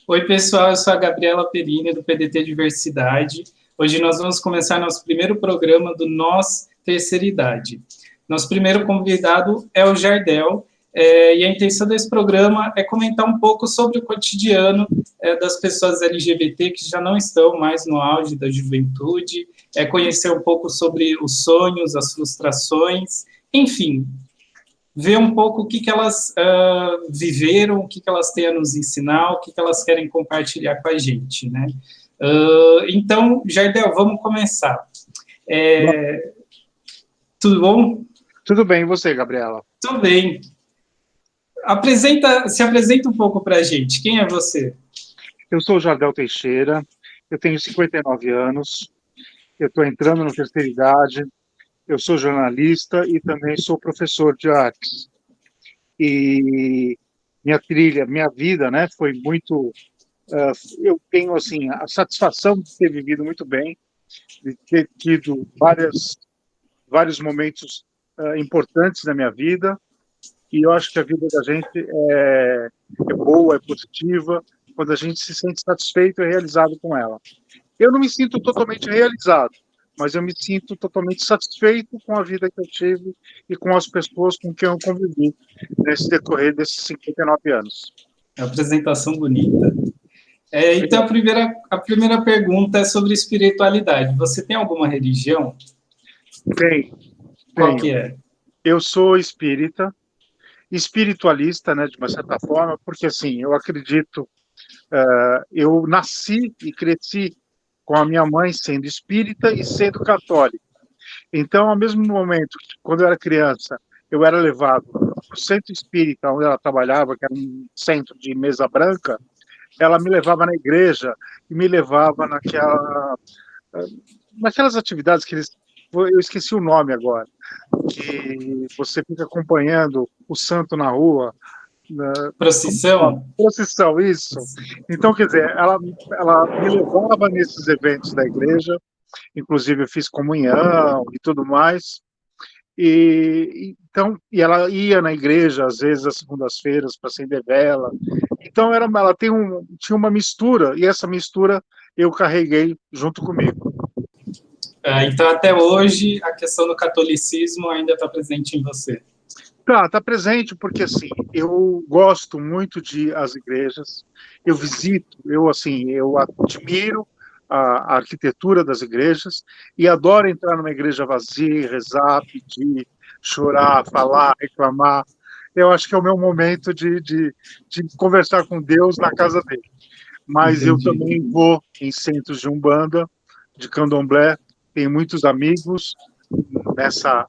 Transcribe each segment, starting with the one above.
Oi, pessoal, eu sou a Gabriela Perini, do PDT Diversidade. Hoje nós vamos começar nosso primeiro programa do Nós Terceira Idade. Nosso primeiro convidado é o Jardel, e a intenção desse programa é comentar um pouco sobre o cotidiano das pessoas LGBT que já não estão mais no auge da juventude, conhecer um pouco sobre os sonhos, as frustrações, enfim, ver um pouco o que, que elas viveram, o que, que elas têm a nos ensinar, o que, que elas querem compartilhar com a gente, né? Então, Jardel, vamos começar. Tudo bom? Tudo bem, e você, Gabriela? Tudo bem. Se apresenta um pouco para a gente. Quem é você? Eu sou o Jardel Teixeira, eu tenho 59 anos, eu estou entrando na terceira idade, eu sou jornalista e também sou professor de artes. E minha trilha, minha vida, né, foi muito... eu tenho, assim, a satisfação de ter vivido muito bem, de ter tido vários momentos importantes na minha vida, e eu acho que a vida da gente é boa, é positiva, quando a gente se sente satisfeito e realizado com ela. Eu não me sinto totalmente realizado, mas eu me sinto totalmente satisfeito com a vida que eu tive e com as pessoas com quem eu convivi nesse decorrer desses 59 anos. Apresentação bonita. Então, a primeira pergunta é sobre espiritualidade. Você tem alguma religião? Qual que Tenho. é? Eu sou espírita, espiritualista, né, de uma certa forma, porque assim, eu acredito, eu nasci e cresci com a minha mãe sendo espírita e sendo católica. Então, ao mesmo momento que, quando eu era criança, eu era levado para o centro espírita, onde ela trabalhava, que era um centro de mesa branca, ela me levava na igreja e me levava naquelas atividades que eles... Eu esqueci o nome agora, que você fica acompanhando o santo na rua, Procissão? procissão, isso. Então, quer dizer, ela me levava nesses eventos da igreja, inclusive eu fiz comunhão e tudo mais, então, ela ia na igreja, às vezes, às segundas-feiras, para acender vela. Então, ela tinha uma mistura, e essa mistura eu carreguei junto comigo. Então, até hoje, a questão do catolicismo ainda está presente em você. Tá presente, porque assim, eu gosto muito de ir às igrejas, eu visito, eu admiro a arquitetura das igrejas e adoro entrar numa igreja vazia, rezar, pedir, chorar, falar, reclamar. Eu acho que é o meu momento de conversar com Deus na casa dele. Mas eu Entendi. também vou em centros de umbanda, de candomblé, tenho muitos amigos nessa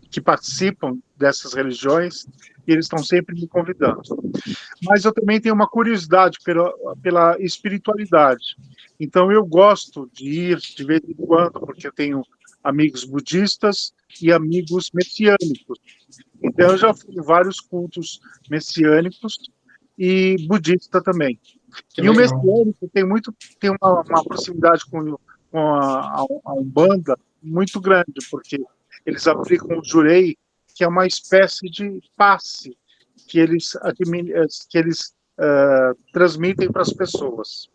que participam dessas religiões, e eles estão sempre me convidando. Mas eu também tenho uma curiosidade pela espiritualidade. Então eu gosto de ir de vez em quando, porque eu tenho amigos budistas e amigos messiânicos. Então eu já fui em vários cultos messiânicos e budista também. Que E o legal. messiânico tem uma proximidade com a Umbanda muito grande, porque eles aplicam o jurei, que é uma espécie de passe que eles transmitem para as pessoas,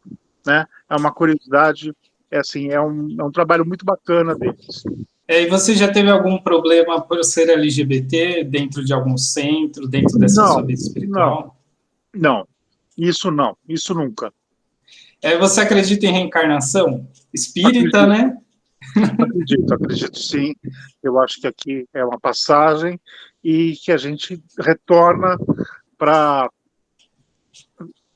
né? É uma curiosidade, é um trabalho muito bacana deles. E você já teve algum problema por ser LGBT dentro de algum centro, dentro dessa sua Não, vida não, espiritual? não, isso nunca. Você acredita em reencarnação? Espírita, Acredito, né? acredito sim. Eu acho que aqui é uma passagem e que a gente retorna para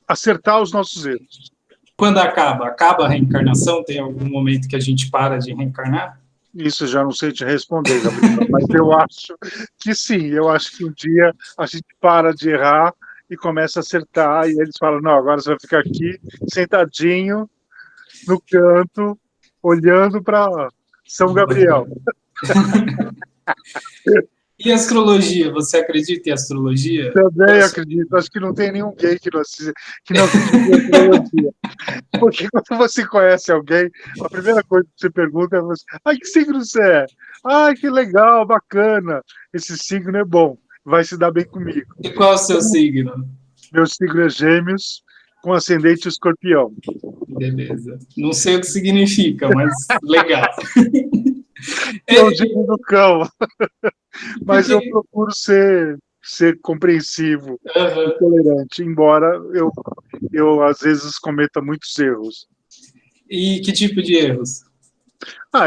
acertar os nossos erros. Quando acaba? Acaba a reencarnação? Tem algum momento que a gente para de reencarnar? Isso já não sei te responder, Gabriel, mas eu acho que sim. Eu acho que um dia a gente para de errar e começa a acertar, e eles falam, não, agora você vai ficar aqui, sentadinho, no canto, olhando para São Gabriel. E astrologia? Você acredita em astrologia? Também acredito. Acho que não tem nenhum gay que não acredite em astrologia. Porque quando você conhece alguém, a primeira coisa que você pergunta é você, ai, que signo você é? Ai, que legal, bacana. Esse signo é bom, vai se dar bem comigo. E qual é o seu Então, signo? meu signo é Gêmeos com ascendente escorpião. Beleza. Não sei o que significa, mas legal. É o gênio do cão. Mas Porque, eu procuro ser compreensivo e aham. tolerante, embora eu às vezes cometa muitos erros. E que tipo de erros?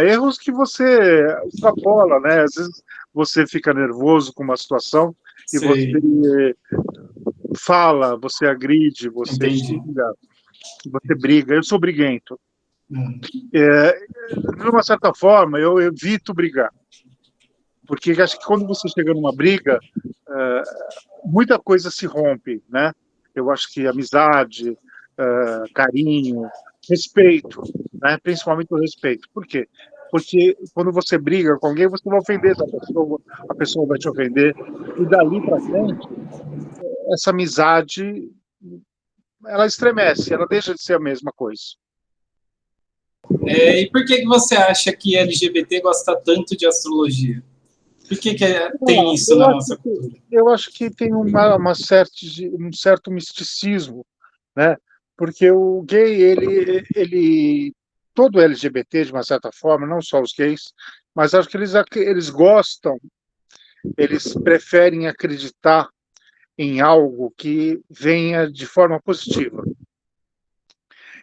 Erros que você extrapola, né? Às vezes você fica nervoso com uma situação e você Sei, fala, você agride, você entendi. xinga, você briga. Eu sou briguento. Hum. De uma certa forma, eu evito brigar. Porque acho que quando você chega numa briga, muita coisa se rompe, né? Eu acho que amizade, carinho, respeito, né? Principalmente o respeito. Por quê? Porque quando você briga com alguém, você vai ofender essa pessoa, a pessoa vai te ofender, e dali para frente, essa amizade, ela estremece, ela deixa de ser a mesma coisa. E por que você acha que LGBT gosta tanto de astrologia? Por que tem isso na nossa cultura? Eu acho que tem um certo misticismo, né? Porque o gay, todo LGBT, de uma certa forma, não só os gays, mas acho que eles gostam, eles preferem acreditar em algo que venha de forma positiva.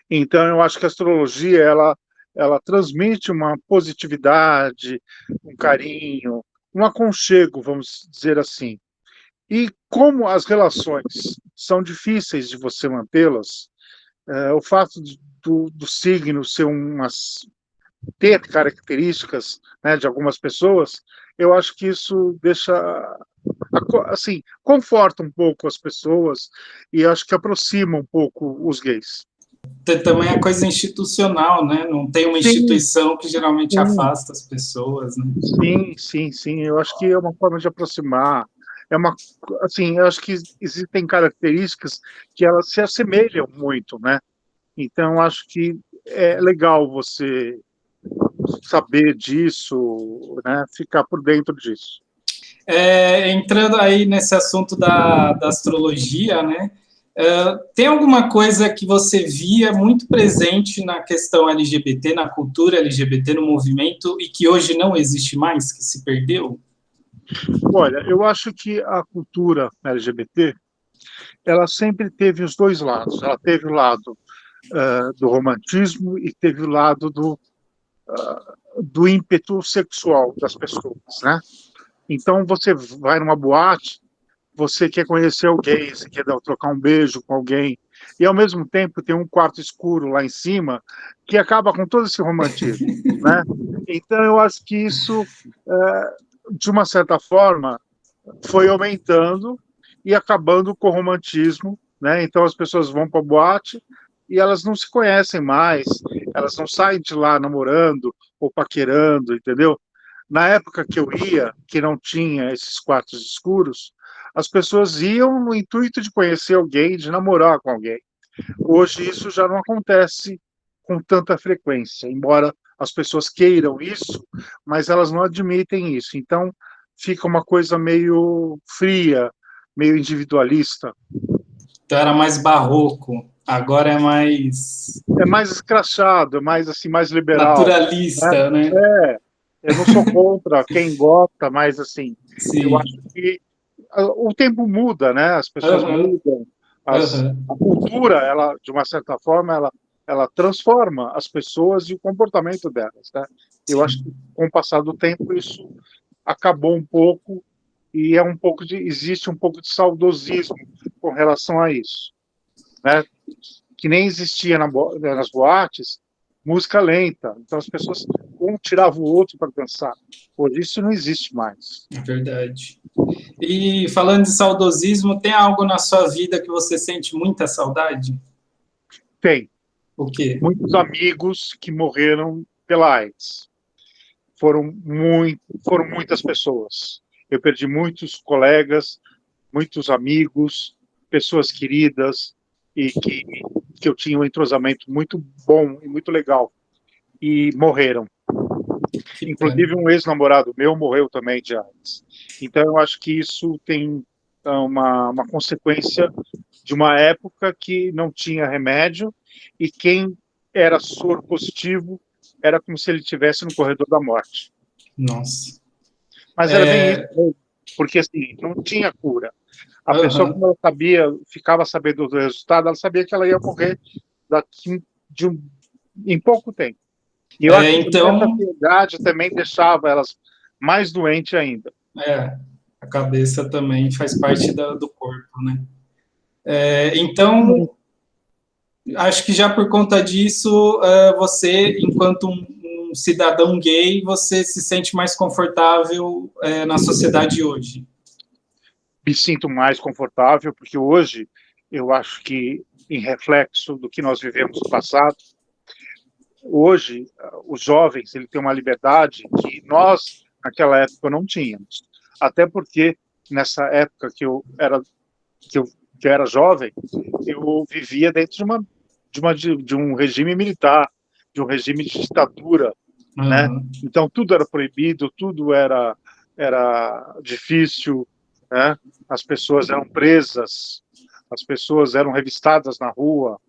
Então, eu acho que a astrologia, ela transmite uma positividade, um carinho, um aconchego, vamos dizer assim. E como as relações são difíceis de você mantê-las, o fato do signo ser ter características, né, de algumas pessoas, eu acho que isso deixa, assim, conforta um pouco as pessoas e acho que aproxima um pouco os gays. Tem também a coisa institucional, né? Não tem uma Sim, instituição que geralmente sim, afasta as pessoas, né? sim, sim, sim. Eu acho que é uma forma de aproximar. É uma, assim, eu acho que existem características que elas se assemelham muito, né? Então, eu acho que é legal você saber disso, né? Ficar por dentro disso. Entrando aí nesse assunto da astrologia, né? Tem alguma coisa que você via muito presente na questão LGBT, na cultura LGBT, no movimento, e que hoje não existe mais, que se perdeu? Olha, eu acho que a cultura LGBT, ela sempre teve os dois lados. Ela teve o lado do romantismo e teve o lado do ímpeto sexual das pessoas, né? Então, você vai numa boate, você quer conhecer alguém, você quer trocar um beijo com alguém, e ao mesmo tempo tem um quarto escuro lá em cima que acaba com todo esse romantismo, né? Então, eu acho que isso, de uma certa forma, foi aumentando e acabando com o romantismo, né? Então, as pessoas vão para a boate e elas não se conhecem mais, elas não saem de lá namorando ou paquerando, entendeu? Na época que eu ia, que não tinha esses quartos escuros, as pessoas iam no intuito de conhecer alguém, de namorar com alguém. Hoje isso já não acontece com tanta frequência, embora as pessoas queiram isso, mas elas não admitem isso. Então fica uma coisa meio fria, meio individualista. Então era mais barroco, agora é mais É mais escrachado, é mais assim, mais liberal, né? naturalista, né? Eu não sou contra quem gosta, mas assim, eu Sim. acho que o tempo muda, né? As pessoas Aham, mudam, aham. a cultura, ela, de uma certa forma, ela transforma as pessoas e o comportamento delas, né? Eu acho que com o passar do tempo isso acabou um pouco e existe um pouco de saudosismo com relação a isso, né? Que nem existia nas boates música lenta, então as pessoas um tirava o outro para dançar. Hoje isso não existe mais. É verdade. E falando de saudosismo, tem algo na sua vida que você sente muita saudade? Tem O quê? muitos amigos que morreram pela AIDS. Foram muitas pessoas. Eu perdi muitos colegas, muitos amigos, pessoas queridas e que eu tinha um entrosamento muito bom e muito legal e morreram. Que pena. Inclusive um ex-namorado meu morreu também de AIDS. Então eu acho que isso tem uma consequência de uma época que não tinha remédio e quem era soro positivo era como se ele estivesse no corredor da morte. Nossa. Mas era bem isso mesmo, porque assim, não tinha cura. A pessoa, como ela sabia, ficava sabendo do resultado, ela sabia que ela ia morrer daqui em pouco tempo. E eu acho que essa Então, ansiedade também deixava elas mais doentes ainda. a cabeça também faz parte do corpo, né? Então, acho que já por conta disso, você, enquanto um cidadão gay, você se sente mais confortável na sociedade hoje. Me sinto mais confortável, porque hoje eu acho que, em reflexo do que nós vivemos no passado, hoje os jovens ele tem uma liberdade que nós, naquela época, não tínhamos. Até porque, nessa época que eu era jovem, eu vivia dentro de um regime militar, de um regime de ditadura, né? Então tudo era proibido, tudo era difícil, né? As pessoas eram presas, as pessoas eram revistadas na rua,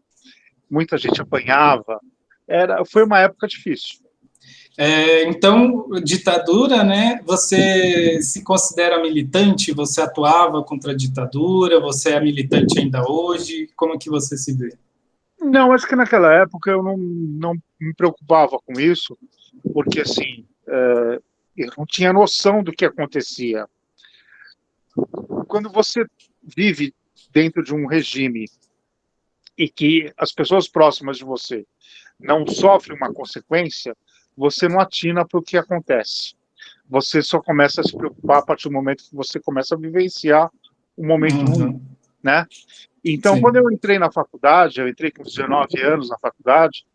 muita gente apanhava. Foi uma época difícil. Então, ditadura, né? Você se considera militante? Você atuava contra a ditadura? Você é militante ainda hoje? Como que você se vê? Não, acho que naquela época eu não me preocupava com isso, porque assim, eu não tinha noção do que acontecia. Quando você vive dentro de um regime e que as pessoas próximas de você não sofrem uma consequência, você não atina para o que acontece. Você só começa a se preocupar a partir do momento que você começa a vivenciar um momento ruim, né? Então, Sim. quando eu entrei na faculdade, eu entrei com 19 anos na faculdade,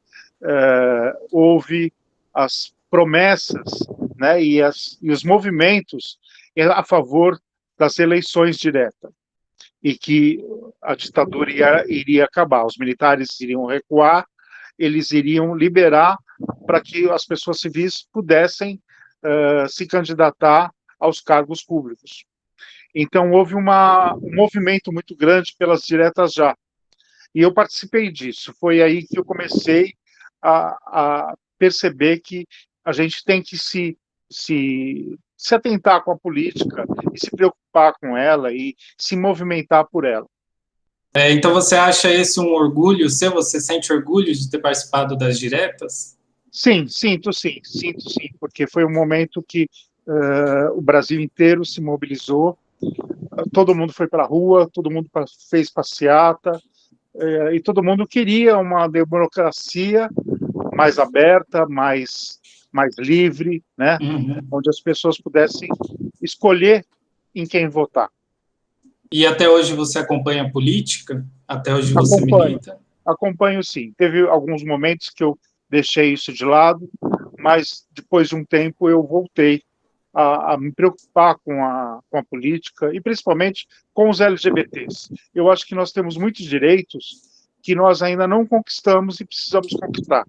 houve as promessas, né, e os movimentos a favor das eleições diretas, e que a ditadura iria acabar, os militares iriam recuar, eles iriam liberar para que as pessoas civis pudessem se candidatar aos cargos públicos. Então, houve um movimento muito grande pelas diretas já. E eu participei disso. Foi aí que eu comecei a perceber que a gente tem que se atentar com a política e se preocupar com ela e se movimentar por ela. Então você acha esse um orgulho seu? Você sente orgulho de ter participado das diretas? Sim, sinto sim, porque foi um momento que o Brasil inteiro se mobilizou, todo mundo foi para a rua, todo mundo fez passeata, e todo mundo queria uma democracia mais aberta, mais livre, né? Onde as pessoas pudessem escolher em quem votar. E até hoje você acompanha a política? Até hoje você milita? Acompanho sim. Teve alguns momentos que eu deixei isso de lado, mas depois de um tempo eu voltei a me preocupar com a política e principalmente com os LGBTs. Eu acho que nós temos muitos direitos que nós ainda não conquistamos e precisamos conquistar.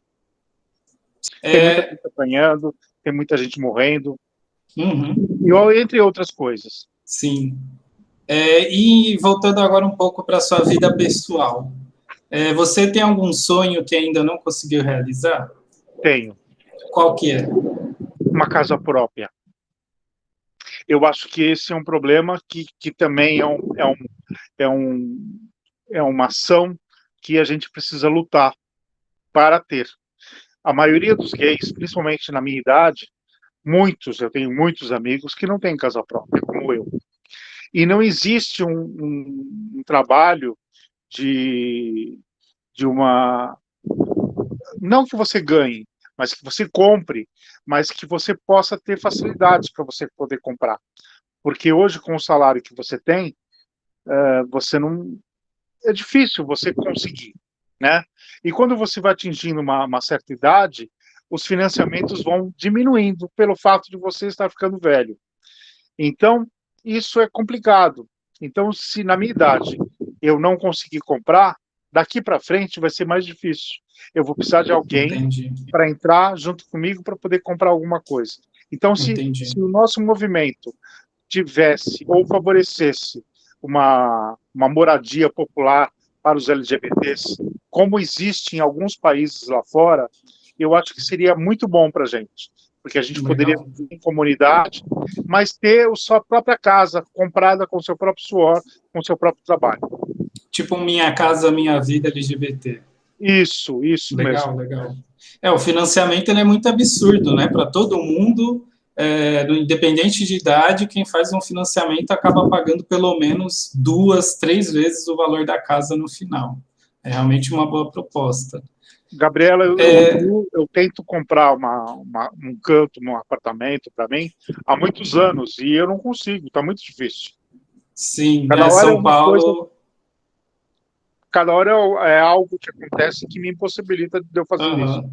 Tem muita gente apanhando, tem muita gente morrendo, e entre outras coisas. Sim. E voltando agora um pouco para a sua vida pessoal, você tem algum sonho que ainda não conseguiu realizar? Tenho. Qual que é? Uma casa própria. Eu acho que esse é um problema que também é uma ação que a gente precisa lutar para ter. A maioria dos gays, principalmente na minha idade, eu tenho muitos amigos que não têm casa própria, como eu. E não existe um trabalho de uma... Não que você ganhe, mas que você compre, mas que você possa ter facilidades para você poder comprar. Porque hoje, com o salário que você tem, você não... É difícil você conseguir, né? E quando você vai atingindo uma certa idade, os financiamentos vão diminuindo pelo fato de você estar ficando velho. Então, isso é complicado. Então, se na minha idade eu não conseguir comprar, daqui para frente vai ser mais difícil. Eu vou precisar de alguém para entrar junto comigo para poder comprar alguma coisa. Então, se o nosso movimento tivesse ou favorecesse uma moradia popular para os LGBTs, como existe em alguns países lá fora, eu acho que seria muito bom para a gente, porque a gente poderia Legal. viver em comunidade, mas ter a sua própria casa, comprada com o seu próprio suor, com o seu próprio trabalho. Tipo um Minha Casa Minha Vida LGBT. Isso mesmo. Legal, legal. O financiamento ele é muito absurdo, né? Para todo mundo, independente de idade, quem faz um financiamento acaba pagando pelo menos 2, 3 vezes o valor da casa no final. É realmente uma boa proposta. Gabriela, eu tento comprar um canto num apartamento para mim há muitos anos e eu não consigo, está muito difícil. Sim, Cada hora é São uma coisa, Paulo. cada hora é algo que acontece que me impossibilita de eu fazer isso.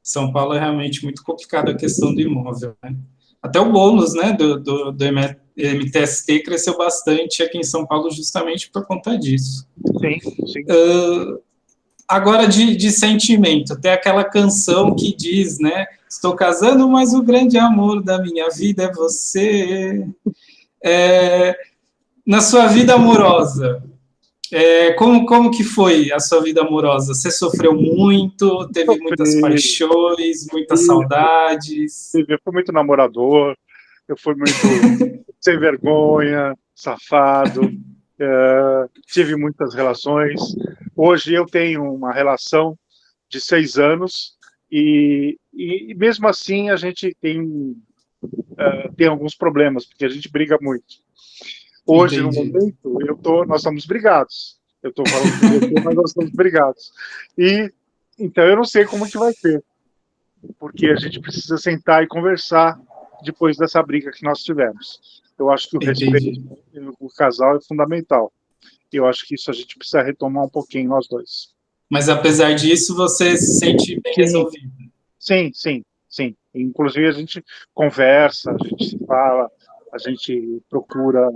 São Paulo é realmente muito complicado a questão do imóvel, né? Até o bônus, né, do MTST cresceu bastante aqui em São Paulo justamente por conta disso. Sim, sim. Agora, de sentimento, tem aquela canção que diz, né, estou casando, mas o grande amor da minha vida é você. Na sua vida amorosa, como que foi a sua vida amorosa? Você sofreu muito, teve muitas Sofri, paixões, muitas isso, saudades? eu fui muito namorador, eu fui muito sem vergonha, safado, tive muitas relações. Hoje eu tenho uma relação de 6 anos e mesmo assim a gente tem alguns problemas, porque a gente briga muito. Hoje, no Entendi. momento, nós estamos brigados. Eu estou falando com você, mas nós estamos brigados. Então eu não sei como que vai ser, porque a gente precisa sentar e conversar depois dessa briga que nós tivemos. Eu acho que o respeito Entendi. no casal é fundamental. Eu acho que isso a gente precisa retomar um pouquinho nós dois. Mas apesar disso, você se sente bem Sim, resolvido. sim. Inclusive a gente conversa, a gente se fala, a gente procura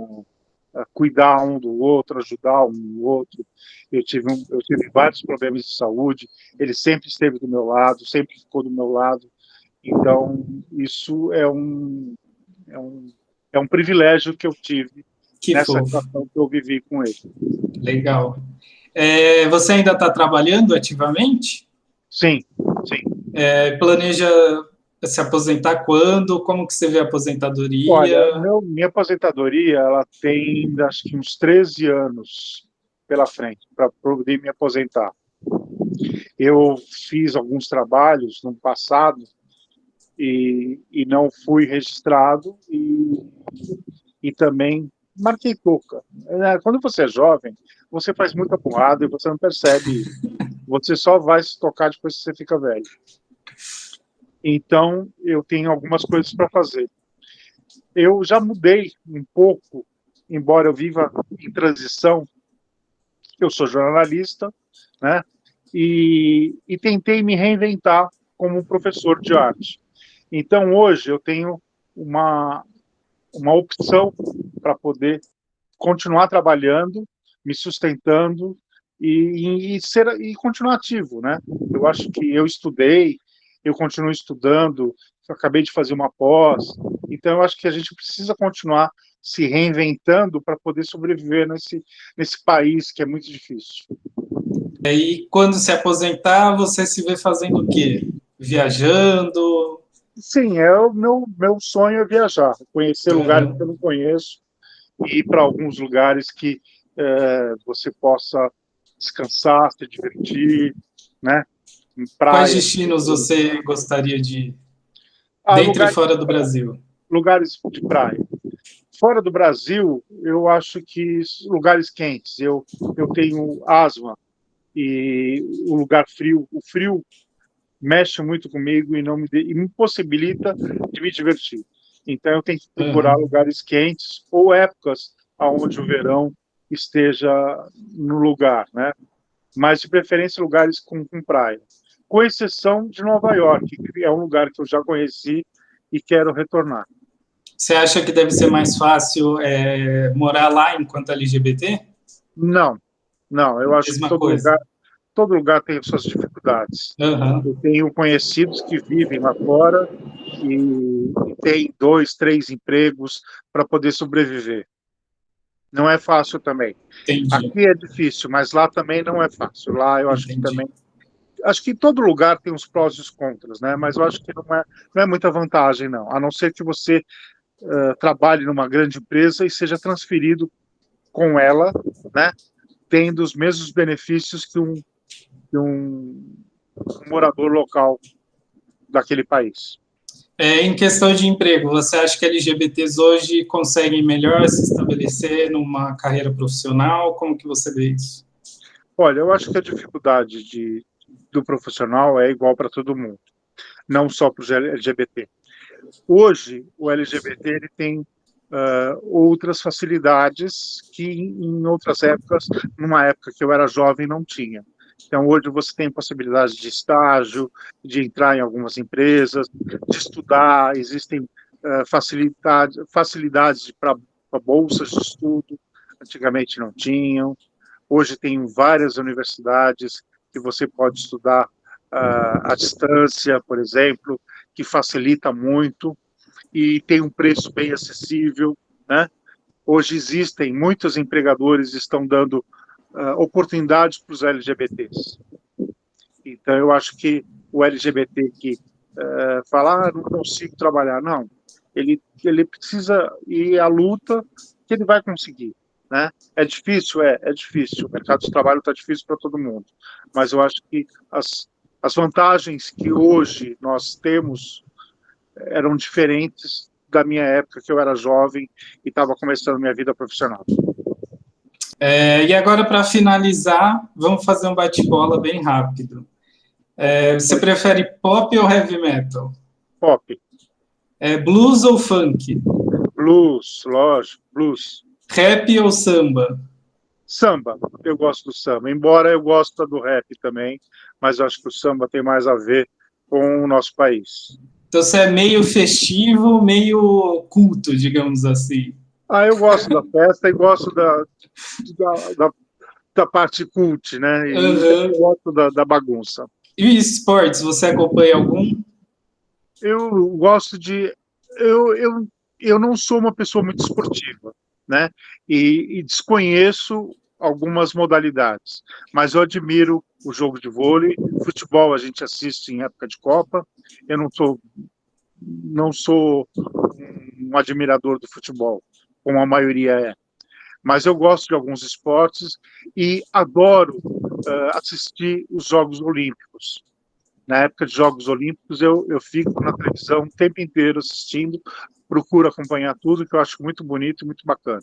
cuidar um do outro, ajudar um do outro. Eu tive vários problemas de saúde, ele sempre esteve do meu lado, sempre ficou do meu lado. Então, isso é um privilégio que eu tive Que nessa fofo. relação que eu vivi com ele. Legal. Você ainda está trabalhando ativamente? Sim. Planeja se aposentar quando? Como que você vê a aposentadoria? Olha, minha aposentadoria, ela tem, acho que uns 13 anos pela frente, para poder me aposentar. Eu fiz alguns trabalhos no passado e não fui registrado e também marquei touca. Quando você é jovem, você faz muita porrada e você não percebe isso. Você só vai se tocar depois que você fica velho. Então, eu tenho algumas coisas para fazer. Eu já mudei um pouco, embora eu viva em transição. Eu sou jornalista, né? E tentei me reinventar como professor de arte. Então, hoje, eu tenho uma opção para poder continuar trabalhando, me sustentando e continuar ativo, né? Eu acho que eu estudei, eu continuo estudando, eu acabei de fazer uma pós, então eu acho que a gente precisa continuar se reinventando para poder sobreviver nesse país que é muito difícil. E quando se aposentar, você se vê fazendo o quê? Viajando? Sim, o meu sonho é viajar, conhecer lugares que eu não conheço e ir para alguns lugares que você possa descansar, se divertir, né? Em Quais praia. destinos você gostaria de ir? Ah, Dentro e fora do Brasil? lugares de praia. Fora do Brasil, eu acho que lugares quentes. Eu tenho asma e o frio mexe muito comigo e e me impossibilita de me divertir. Então eu tenho que procurar lugares quentes ou épocas onde o verão esteja no lugar, né? Mas de preferência lugares com praia. Com exceção de Nova York, que é um lugar que eu já conheci e quero retornar. Você acha que deve ser mais fácil morar lá enquanto LGBT? Não, não, eu acho que Mesma coisa. todo lugar tem suas dificuldades. Eu Uhum. tenho conhecidos que vivem lá fora e têm 2, 3 empregos para poder sobreviver. Não é fácil também. Entendi, Aqui é difícil, mas lá também não é fácil. Lá eu acho que entendi. também. Acho que em todo lugar tem os prós e os contras, né? Mas eu acho que não é muita vantagem, não. A não ser que você trabalhe numa grande empresa e seja transferido com ela, né? Tendo os mesmos benefícios que um morador local daquele país. Em questão de emprego, você acha que LGBTs hoje conseguem melhor se estabelecer numa carreira profissional? Como que você vê isso? Olha, eu acho que a dificuldade do profissional é igual para todo mundo, não só para o LGBT. Hoje, o LGBT ele tem outras facilidades que em outras épocas, numa época que eu era jovem, não tinha. Então, hoje você tem possibilidade de estágio, de entrar em algumas empresas, de estudar, existem facilidades para bolsas de estudo, antigamente não tinham. Hoje tem várias universidades que você pode estudar à distância, por exemplo, que facilita muito e tem um preço bem acessível, né? Hoje existem, muitos empregadores estão dando oportunidades para os LGBTs. Então, eu acho que o LGBT que fala, não consigo trabalhar, não. Ele precisa ir à luta que ele vai conseguir, né? É difícil? É difícil. O mercado de trabalho está difícil para todo mundo. Mas eu acho que as vantagens que hoje nós temos eram diferentes da minha época, que eu era jovem e estava começando minha vida profissional. E agora, para finalizar, vamos fazer um bate-bola bem rápido. Você prefere pop ou heavy metal? Pop. Blues ou funk? Blues, lógico, blues. Rap ou samba? Samba, eu gosto do samba, embora eu goste do rap também, mas eu acho que o samba tem mais a ver com o nosso país. Então você é meio festivo, meio culto, digamos assim. Eu gosto da festa e gosto da, da parte cult, né? E Uhum. eu gosto da bagunça. E esportes, você acompanha algum? Eu gosto de. Eu não sou uma pessoa muito esportiva, né? E desconheço algumas modalidades, mas eu admiro o jogo de vôlei, futebol a gente assiste em época de Copa. Eu não sou um admirador do futebol, como a maioria é, mas eu gosto de alguns esportes e adoro assistir os Jogos Olímpicos. Na época de Jogos Olímpicos, eu fico na televisão o tempo inteiro assistindo, procuro acompanhar tudo, que eu acho muito bonito e muito bacana.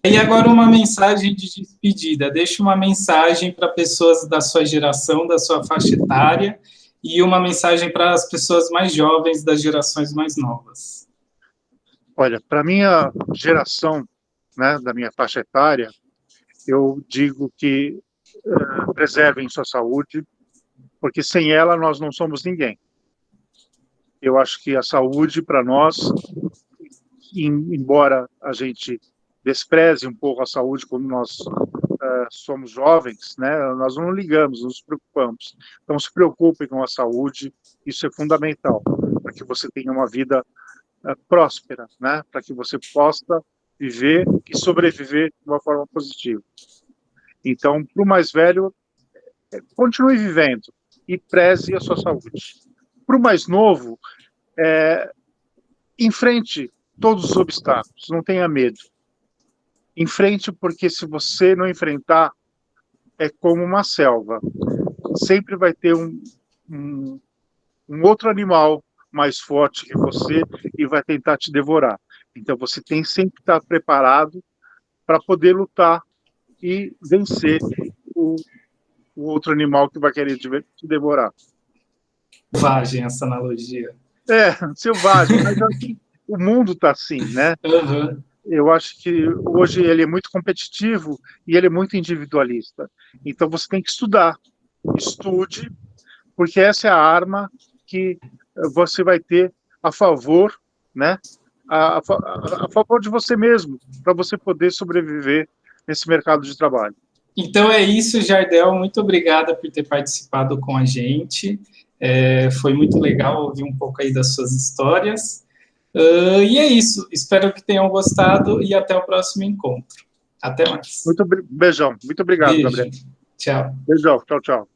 E agora uma mensagem de despedida. Deixa uma mensagem para pessoas da sua geração, da sua faixa etária, e uma mensagem para as pessoas mais jovens das gerações mais novas. Olha, para a minha geração, né, da minha faixa etária, eu digo que preservem sua saúde, porque sem ela nós não somos ninguém. Eu acho que a saúde para nós, embora a gente despreze um pouco a saúde quando nós somos jovens, né, nós não ligamos, não nos preocupamos. Então se preocupem com a saúde, isso é fundamental, para que você tenha uma vida próspera, né, para que você possa viver e sobreviver de uma forma positiva. Então, para o mais velho, continue vivendo e preze a sua saúde. Para o mais novo, enfrente todos os obstáculos, não tenha medo. Enfrente, porque se você não enfrentar, é como uma selva. Sempre vai ter um outro animal mais forte que você e vai tentar te devorar. Então você tem sempre que estar preparado para poder lutar e vencer o outro animal que vai querer te devorar. Selvagem essa analogia. Selvagem, mas assim, o mundo está assim, né? Uhum. Eu acho que hoje ele é muito competitivo e ele é muito individualista. Então você tem que estudar. Estude, porque essa é a arma que você vai ter a favor, né? A favor de você mesmo, para você poder sobreviver nesse mercado de trabalho. Então é isso, Jardel. Muito obrigada por ter participado com a gente. Foi muito legal ouvir um pouco aí das suas histórias. E é isso. Espero que tenham gostado e até o próximo encontro. Até mais. Beijão. Muito obrigado, Beijo. Gabriel. Tchau. Beijão. Tchau, tchau.